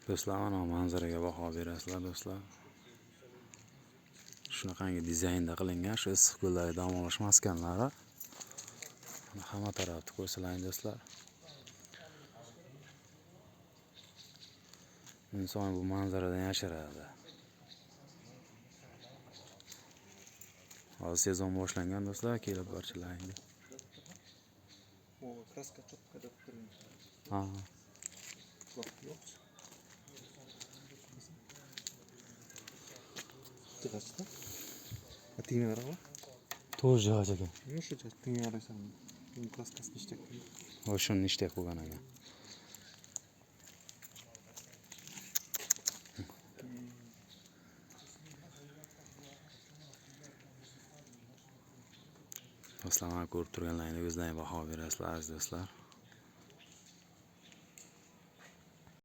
Do'stlar, mana manzaraga baho berasizlar do'stlar. Shunaqangi dizaynda qilingan shu issiqko'ldagi dam olish maskanlari. Hamma tarafni ko'rsalang do'stlar. Inson bu manzaradan yasharadi. Hozir sezon boshlangan do'stlar, kelib barchalaring. O kraska çok kadar kırmızı. Ha. Bak yok. Tıkaçta. Atayım araba. To'g'ri joy ekan. Ne şu just tingen arasam. Bunun kraskasını işte. Shuni ishda qo'ygan ekan. Do'stlar, mana ko'rib turganlaringizga o'zlaring baho berasizlar aziz do'stlar.